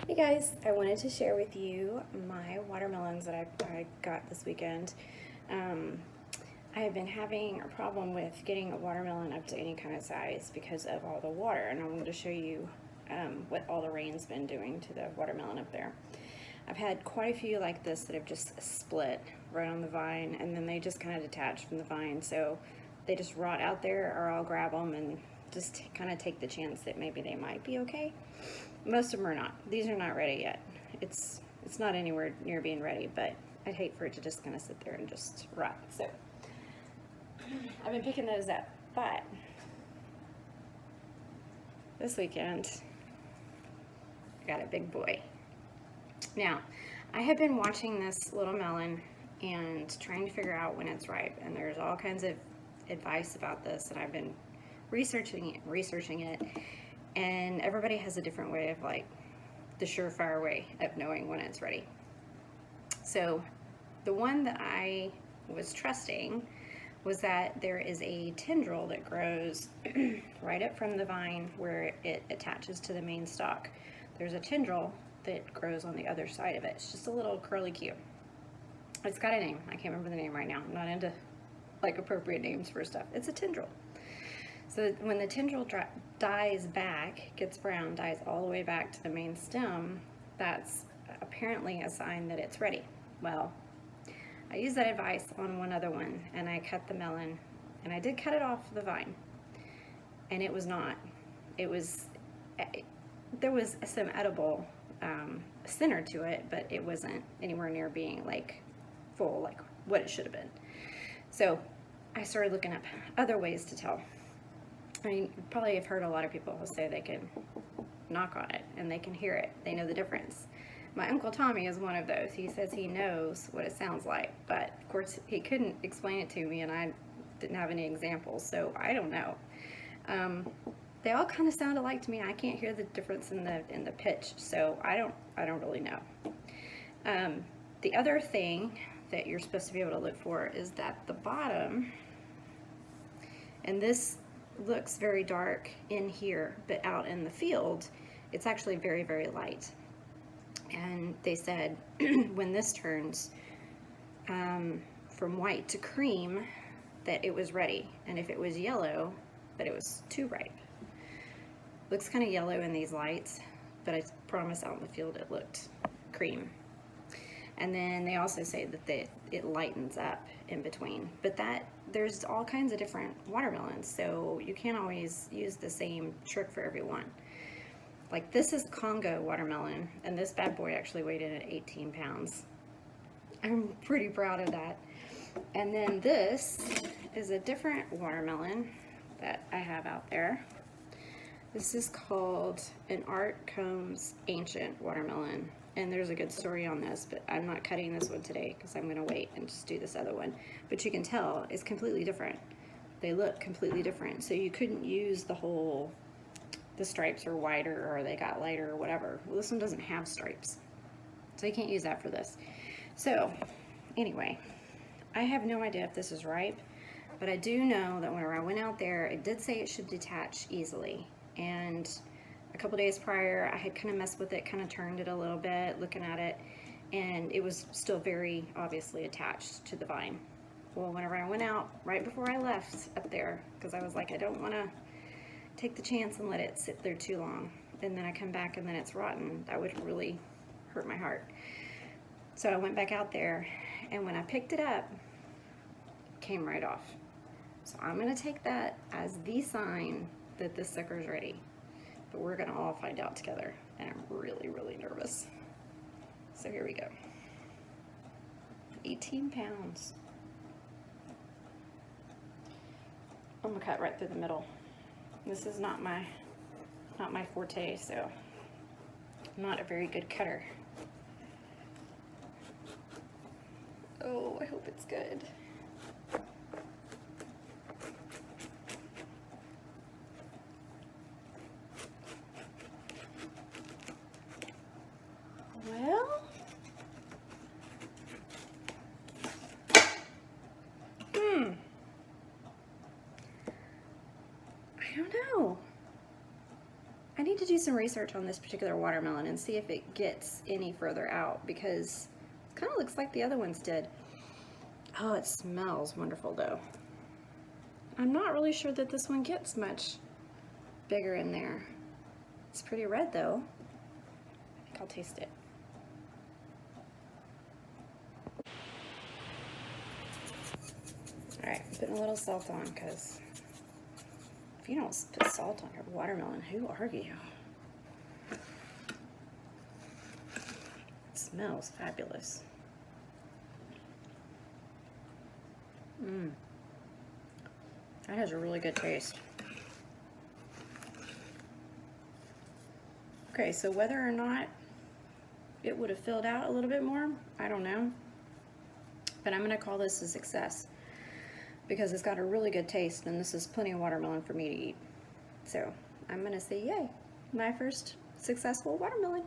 Hey guys, I wanted to share with you my watermelons that I got this weekend. I have been having a problem with getting a watermelon up to any kind of size because of all the water, and I wanted to show you what all the rain's been doing to the watermelon up there. I've had quite a few like this that have just split right on the vine, and then they just kind of detach from the vine, so they just rot out there, or I'll grab them and just kind of take the chance that maybe they might be okay. Most of them are not. These are not ready yet. It's not anywhere near being ready, but I'd hate for it to just kind of sit there and just rot. So I've been picking those up, but this weekend I got a big boy. Now, I have been watching this little melon and trying to figure out when it's ripe, and there's all kinds of advice about this, and I've been researching it, and everybody has a different way of, like, the surefire way of knowing when it's ready. So the one that I was trusting was that there is a tendril that grows right up from the vine where it attaches to the main stalk. There's a tendril that grows on the other side of it. It's just a little curly Q. It's got a name. I can't remember the name right now. I'm not into like appropriate names for stuff. It's a tendril. So when the tendril dies back, gets brown, dies all the way back to the main stem, that's apparently a sign that it's ready. Well, I used that advice on one other one, and I cut the melon, and I did cut it off the vine, and it was not. It was, there was some edible center to it, but it wasn't anywhere near being like full, like what it should have been. So I started looking up other ways to tell. I mean, probably have heard a lot of people say they can knock on it and they can hear it. They know the difference. My Uncle Tommy is one of those. He says he knows what it sounds like, but of course he couldn't explain it to me, and I didn't have any examples, so I don't know. They all kind of sound alike to me. I can't hear the difference in the pitch, so I don't really know. The other thing that you're supposed to be able to look for is that the bottom, and this looks very dark in here, but out in the field it's actually very, very light. And they said when this turns from white to cream, that it was ready, and if it was yellow, that it was too ripe. Looks kind of yellow in these lights, but I promise out in the field it looked cream. And then they also say that it lightens up in between. But there's all kinds of different watermelons, so you can't always use the same trick for everyone. Like, this is Congo watermelon, and this bad boy actually weighed in at 18 pounds. I'm pretty proud of that. And then this is a different watermelon that I have out there. This is called an Art Combs Ancient Watermelon. And there's a good story on this, but I'm not cutting this one today because I'm going to wait and just do this other one. But you can tell it's completely different. They look completely different. So you couldn't use the stripes are wider or they got lighter or whatever. Well, this one doesn't have stripes, so you can't use that for this. So anyway, I have no idea if this is ripe, but I do know that whenever I went out there, it did say it should detach easily. And a couple days prior, I had kind of messed with it, kind of turned it a little bit, looking at it, and it was still very obviously attached to the vine. Well, whenever I went out, right before I left up there, because I was like, I don't want to take the chance and let it sit there too long, and then I come back and then it's rotten, that would really hurt my heart. So I went back out there, and when I picked it up, it came right off. So I'm going to take that as the sign that this sucker's ready. But we're gonna all find out together, and I'm really, really nervous. So here we go. 18 pounds. I'm gonna cut right through the middle. This is not my forte, so I'm not a very good cutter. Oh, I hope it's good. Well, I don't know. I need to do some research on this particular watermelon and see if it gets any further out, because it kind of looks like the other ones did. Oh, it smells wonderful though. I'm not really sure that this one gets much bigger in there. It's pretty red though. I think I'll taste it. Alright, putting a little salt on, because if you don't put salt on your watermelon, who are you? It smells fabulous. That has a really good taste. Okay, so whether or not it would have filled out a little bit more, I don't know. But I'm gonna call this a success, because it's got a really good taste, and this is plenty of watermelon for me to eat. So I'm gonna say yay, my first successful watermelon.